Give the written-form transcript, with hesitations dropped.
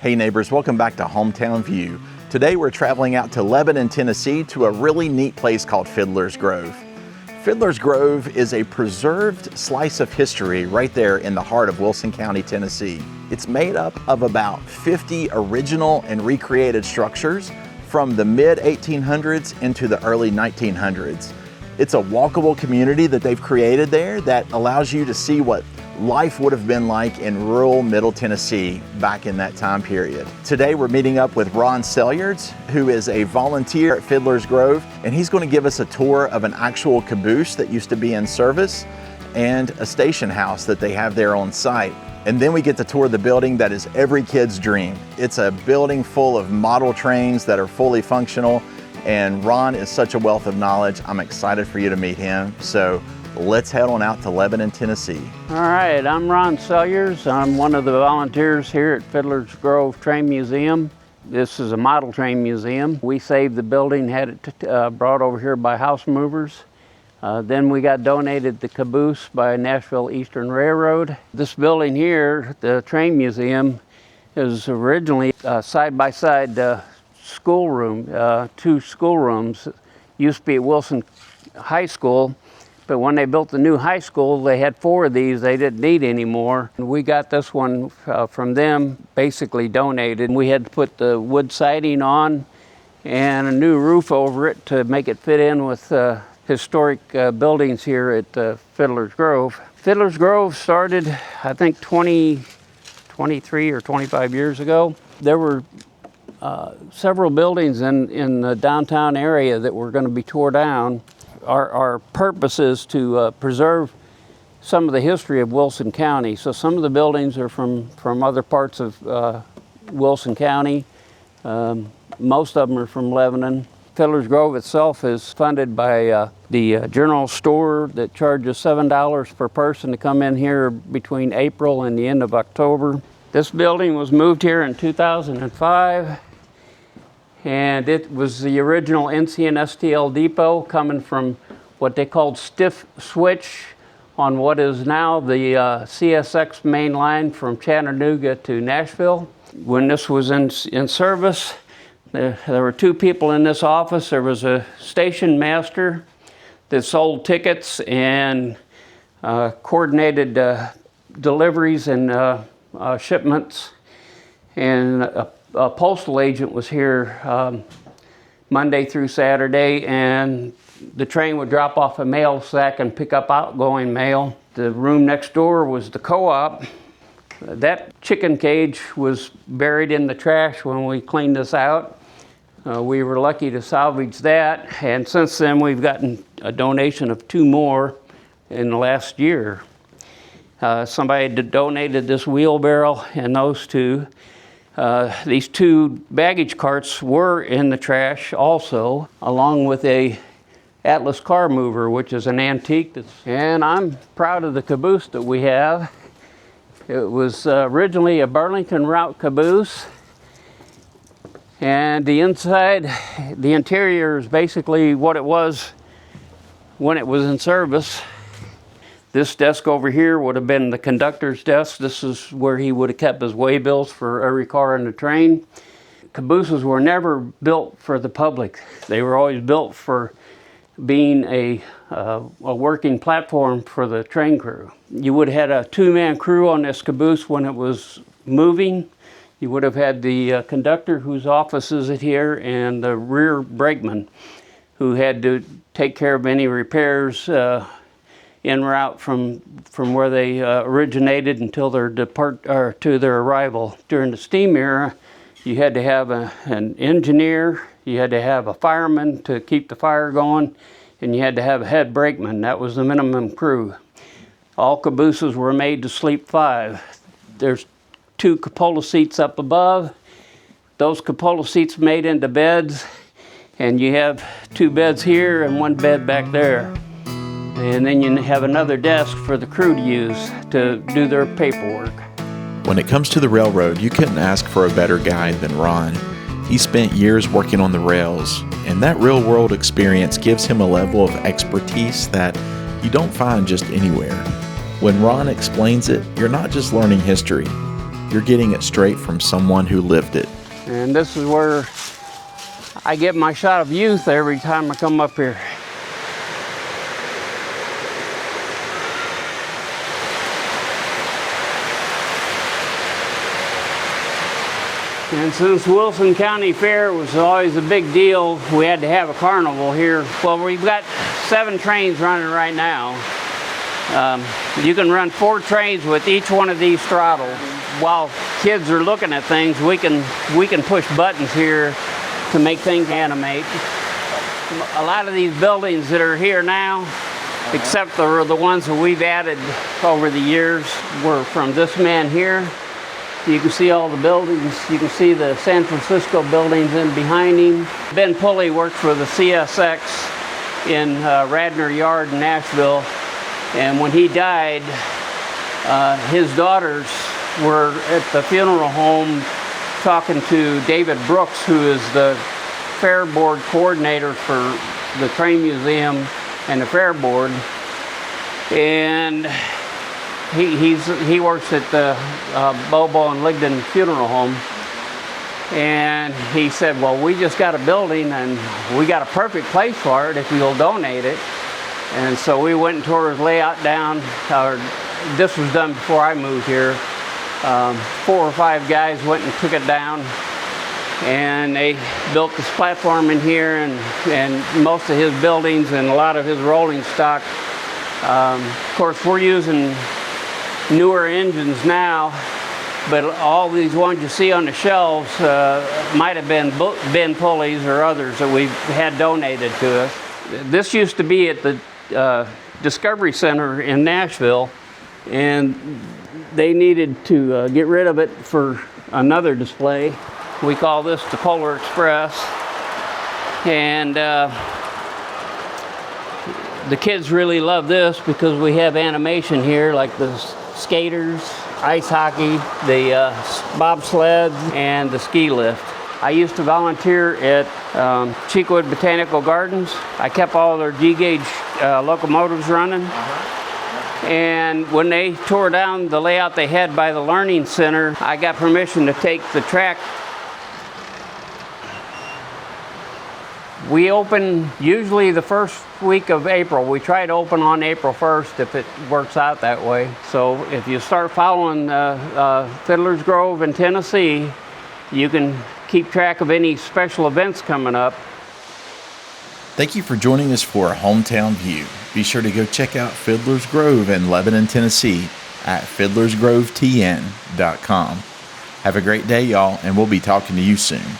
Hey neighbors, welcome back to Hometown View. Today we're traveling out to Lebanon, Tennessee to a really neat place called Fiddlers Grove. Fiddlers Grove is a preserved slice of history right there in the heart of Wilson County, Tennessee. It's made up of about 50 original and recreated structures from the mid-1800s into the early 1900s. It's a walkable community that they've created there that allows you to see what life would have been like in rural Middle Tennessee back in that time period. Today we're meeting up with Ron Selliers, who is a volunteer at Fiddlers Grove, and he's going to give us a tour of an actual caboose that used to be in service and a station house that they have there on site. And then we get to tour the building that is every kid's dream. It's a building full of model trains that are fully functional, and Ron is such a wealth of knowledge. I'm excited for you to meet him. So let's head on out to Lebanon, Tennessee. All right, I'm Ron Selliers. I'm one of the volunteers here at Fiddlers Grove Train Museum. This is a model train museum. We saved the building, had it brought over here by house movers. Then we got donated the caboose by Nashville Eastern Railroad. This building here, the train museum, is originally side-by-side schoolroom, two schoolrooms. Used to be at Wilson High School. But when they built the new high school, they had 4 of these they didn't need anymore. And we got this one from them, basically donated. We had to put the wood siding on and a new roof over it to make it fit in with historic buildings here at Fiddlers Grove. Fiddlers Grove started, I think, 23 or 25 years ago. There were several buildings in the downtown area that were going to be torn down. Our purpose is to preserve some of the history of Wilson County. So some of the buildings are from other parts of Wilson County. Most of them are from Lebanon. Fiddlers Grove itself is funded by the general store that charges $7 per person to come in here between April and the end of October. This building was moved here in 2005. And it was the original NC and STL depot coming from what they called stiff switch on what is now the CSX main line from Chattanooga to Nashville. When this was in service, there were 2 people in this office. There was a station master that sold tickets and coordinated deliveries and shipments, and a postal agent was here Monday through Saturday, and the train would drop off a mail sack and pick up outgoing mail. The room next door was the co-op. That chicken cage was buried in the trash when we cleaned this out. We were lucky to salvage that, and since then we've gotten a donation of 2 more in the last year. Somebody donated this wheelbarrow and those 2. These 2 baggage carts were in the trash also, along with a Atlas car mover, which is an antique. And I'm proud of the caboose that we have. It was originally a Burlington route caboose. And the inside, the interior is basically what it was when it was in service. This desk over here would have been the conductor's desk. This is where he would have kept his waybills for every car in the train. Cabooses were never built for the public. They were always built for being a working platform for the train crew. You would have had a 2-man crew on this caboose when it was moving. You would have had the conductor, whose office is here, and the rear brakeman, who had to take care of any repairs en route from where they originated until their to their arrival. During the steam era, you had to have an engineer, you had to have a fireman to keep the fire going, and you had to have a head brakeman. That was the minimum crew. All cabooses were made to sleep 5. There's 2 cupola seats up above. Those cupola seats made into beds, and you have 2 beds here and 1 bed back there. And then you have another desk for the crew to use to do their paperwork. When it comes to the railroad, you couldn't ask for a better guide than Ron. He spent years working on the rails, and that real-world experience gives him a level of expertise that you don't find just anywhere. When Ron explains it, you're not just learning history. you're getting it straight from someone who lived it. And this is where I get my shot of youth every time I come up here. And since Wilson County Fair was always a big deal, we had to have a carnival here. Well, we've got 7 trains running right now. You can run 4 trains with each one of these throttles. While kids are looking at things, we can push buttons here to make things animate. A lot of these buildings that are here now, except for the ones that we've added over the years, were from this man here. You can see all the buildings. You can see the San Francisco buildings in behind him. Ben Pulley worked for the CSX in Radnor Yard in Nashville. And when he died, his daughters were at the funeral home talking to David Brooks, who is the Fair Board coordinator for the Train Museum and the Fair Board. And he works at the Bobo and Ligdon Funeral Home. And he said, well, we just got a building and we got a perfect place for it if you'll donate it. And so we went and tore his layout down. This was done before I moved here. 4 or 5 guys went and took it down, and they built this platform in here, and most of his buildings and a lot of his rolling stock. Of course, we're using newer engines now, but all these ones you see on the shelves might have been Ben Pulleys or others that we've had donated to us. This used to be at the Discovery Center in Nashville, and they needed to get rid of it for another display. We call this the Polar Express, and the kids really love this because we have animation here, like the skaters, ice hockey, the bobsled, and the ski lift. I used to volunteer at Cheekwood Botanical Gardens. I kept all their G-gauge locomotives running. And when they tore down the layout they had by the Learning Center, I got permission to take the track. We open usually the first week of April. We try to open on April 1st if it works out that way. So if you start following Fiddlers Grove in Tennessee, you can keep track of any special events coming up. Thank you for joining us for a Hometown View. Be sure to go check out Fiddlers Grove in Lebanon, Tennessee at fiddlersgrovetn.com. Have a great day, y'all, and we'll be talking to you soon.